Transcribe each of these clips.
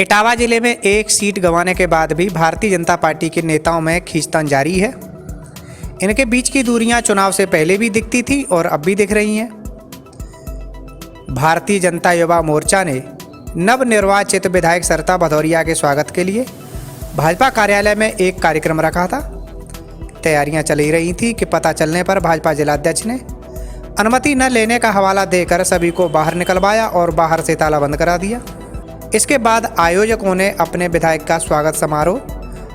इटावा जिले में एक सीट गंवाने के बाद भी भारतीय जनता पार्टी के नेताओं में खींचतान जारी है। इनके बीच की दूरियां चुनाव से पहले भी दिखती थी और अब भी दिख रही हैं। भारतीय जनता युवा मोर्चा ने नवनिर्वाचित विधायक सरिता भदौरिया के स्वागत के लिए भाजपा कार्यालय में एक कार्यक्रम रखा था। तैयारियां चल ही रही थी कि पता चलने पर भाजपा जिलाध्यक्ष ने अनुमति न लेने का हवाला देकर सभी को बाहर निकलवाया और बाहर से ताला बंद करा दिया। इसके बाद आयोजकों ने अपने विधायक का स्वागत समारोह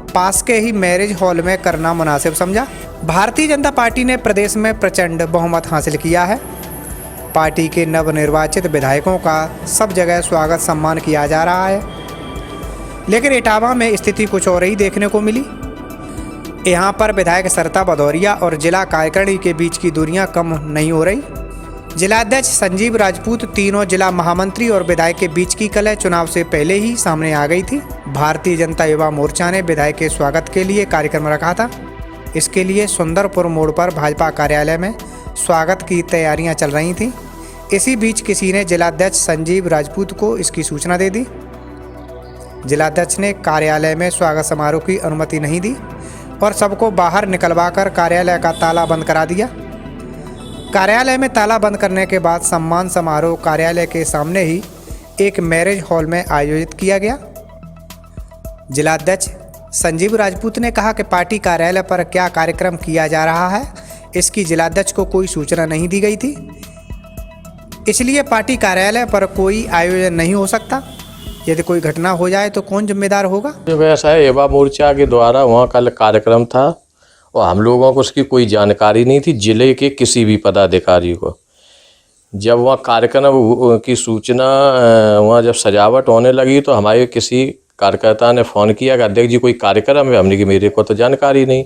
पास के ही मैरिज हॉल में करना मुनासिब समझा। भारतीय जनता पार्टी ने प्रदेश में प्रचंड बहुमत हासिल किया है। पार्टी के नवनिर्वाचित विधायकों का सब जगह स्वागत सम्मान किया जा रहा है, लेकिन इटावा में स्थिति कुछ और ही देखने को मिली। यहाँ पर विधायक सरिता भदौरिया और जिला कार्यकारिणी के बीच की दूरियां कम नहीं हो रही। जिलाध्यक्ष संजीव राजपूत, तीनों जिला महामंत्री और विधायक के बीच की कलह चुनाव से पहले ही सामने आ गई थी। भारतीय जनता युवा मोर्चा ने विधायक के स्वागत के लिए कार्यक्रम रखा था। इसके लिए सुंदरपुर मोड़ पर भाजपा कार्यालय में स्वागत की तैयारियां चल रही थीं। इसी बीच किसी ने जिलाध्यक्ष संजीव राजपूत को इसकी सूचना दे दी। जिलाध्यक्ष ने कार्यालय में स्वागत समारोह की अनुमति नहीं दी और सबको बाहर निकलवाकर कार्यालय का ताला बंद करा दिया। कार्यालय में ताला बंद करने के बाद सम्मान समारोह कार्यालय के सामने ही एक मैरिज हॉल में आयोजित किया गया। जिलाध्यक्ष संजीव राजपूत ने कहा कि पार्टी कार्यालय पर क्या कार्यक्रम किया जा रहा है, इसकी जिलाध्यक्ष को कोई सूचना नहीं दी गई थी, इसलिए पार्टी कार्यालय पर कोई आयोजन नहीं हो सकता। यदि कोई घटना हो जाए तो कौन जिम्मेदार होगा? वैसा है, युवा मोर्चा के द्वारा वहाँ कल कार्यक्रम था और हम लोगों को उसकी कोई जानकारी नहीं थी, जिले के किसी भी पदाधिकारी को। जब वहाँ कार्यक्रम की सूचना वहाँ जब सजावट होने लगी तो हमारे किसी कार्यकर्ता ने फ़ोन किया कि अध्यक्ष जी कोई कार्यक्रम है। हमने कि मेरे को तो जानकारी नहीं।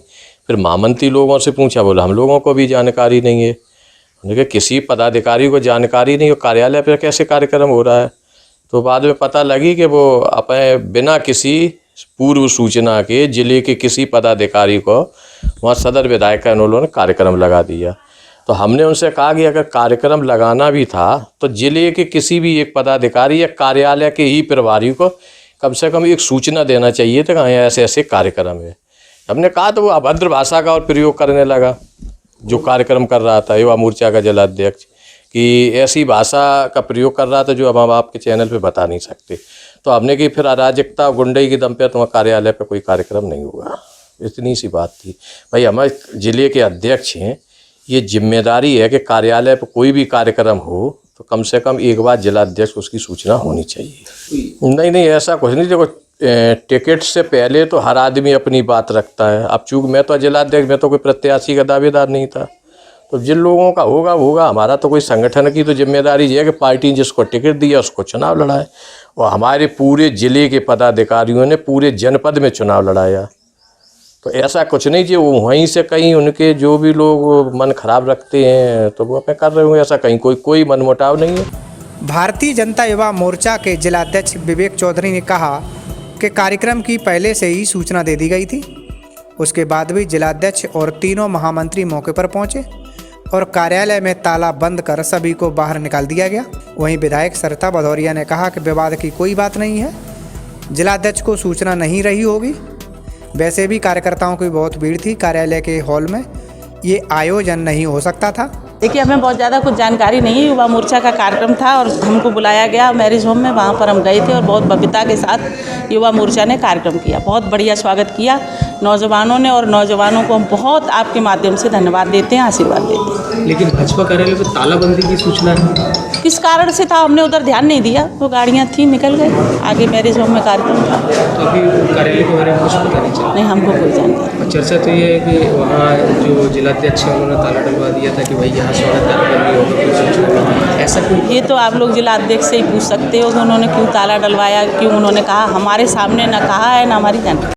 फिर महामंत्री लोगों से पूछा, बोला हम लोगों को भी जानकारी नहीं है। हमने कहा किसी पदाधिकारी को जानकारी नहीं, और कार्यालय पर कैसे कार्यक्रम हो रहा है। तो बाद में पता लगी कि वो अपने बिना किसी पूर्व सूचना के जिले के किसी पदाधिकारी को वहाँ सदर विधायक का उन्होंने कार्यक्रम लगा दिया। तो हमने उनसे कहा कि अगर कार्यक्रम लगाना भी था तो जिले के किसी भी एक पदाधिकारी या कार्यालय के ही प्रभारी को कम से कम एक सूचना देना चाहिए था कि ऐसे ऐसे कार्यक्रम है। हमने कहा तो वो अभद्र भाषा का और प्रयोग करने लगा, जो कार्यक्रम कर रहा था युवा मोर्चा का जिलाध्यक्ष, कि ऐसी भाषा का प्रयोग कर रहा था जो अब हम आपके चैनल पे बता नहीं सकते। तो हमने कि फिर अराजकता गुंडई के दम पे तुम्हारे कार्यालय पे कोई कार्यक्रम नहीं होगा। इतनी सी बात थी। भाई हमारे ज़िले के अध्यक्ष हैं, ये जिम्मेदारी है कि कार्यालय पर कोई भी कार्यक्रम हो तो कम से कम एक बार जिलाध्यक्ष को उसकी सूचना होनी चाहिए। नहीं, ऐसा कुछ नहीं। देखो, टिकट से पहले तो हर आदमी अपनी बात रखता है। अब चूँकि मैं तो जिलाध्यक्ष, मैं तो कोई प्रत्याशी का दावेदार नहीं था, तो जिन लोगों का होगा। हमारा तो कोई संगठन की तो जिम्मेदारी है कि पार्टी जिसको टिकट दिया उसको चुनाव लड़ाए, और हमारे पूरे ज़िले के पदाधिकारियों ने पूरे जनपद में चुनाव लड़ाया। तो ऐसा कुछ नहीं कि वो वहीं से कहीं उनके जो भी लोग मन खराब रखते हैं तो वो अपने कर रहे होंगे। ऐसा कहीं कोई मनमुटाव नहीं है। भारतीय जनता युवा मोर्चा के जिलाध्यक्ष विवेक चौधरी ने कहा कि कार्यक्रम की पहले से ही सूचना दे दी गई थी। उसके बाद भी जिलाध्यक्ष और तीनों महामंत्री मौके पर पहुंचे और कार्यालय में ताला बंद कर सभी को बाहर निकाल दिया गया। वहीं विधायक सरिता भदौरिया ने कहा कि विवाद की कोई बात नहीं है, जिलाध्यक्ष को सूचना नहीं रही होगी। वैसे भी कार्यकर्ताओं की बहुत भीड़ थी कार्यालय के हॉल में, ये आयोजन नहीं हो सकता था। देखिए, हमें बहुत ज़्यादा कुछ जानकारी नहीं है। युवा मोर्चा का कार्यक्रम था और हमको बुलाया गया मैरिज होम में, वहाँ पर हम गए थे और बहुत भव्यता के साथ युवा मोर्चा ने कार्यक्रम किया। बहुत बढ़िया स्वागत किया नौजवानों ने, और नौजवानों को हम बहुत आपके माध्यम से धन्यवाद देते हैं, आशीर्वाद देते हैं। लेकिन भाजपा कार्यालय पर तालाबंदी की सूचना है, किस कारण से था हमने उधर ध्यान नहीं दिया। वो गाड़ियाँ थी, निकल गए, आगे मैरिज होम में कार्यक्रम था। तो अभी कार्यालय के बारे में कुछ पता नहीं चला? नहीं, हमको कोई जानकारी। चर्चा तो ये है कि वहाँ जो जिलाध्यक्ष है उन्होंने ताला डलवा दिया था कि भाई यहाँ स्वागत कार्यक्रम नहीं होगा, कोई सूचना नहीं। ऐसा कोई? ये तो आप लोग जिलाध्यक्ष से ही पूछ सकते हो कि उन्होंने क्यों ताला डलवाया, क्यों उन्होंने कहा। हमारे सामने ना कहा है, ना हमारी जानकारी।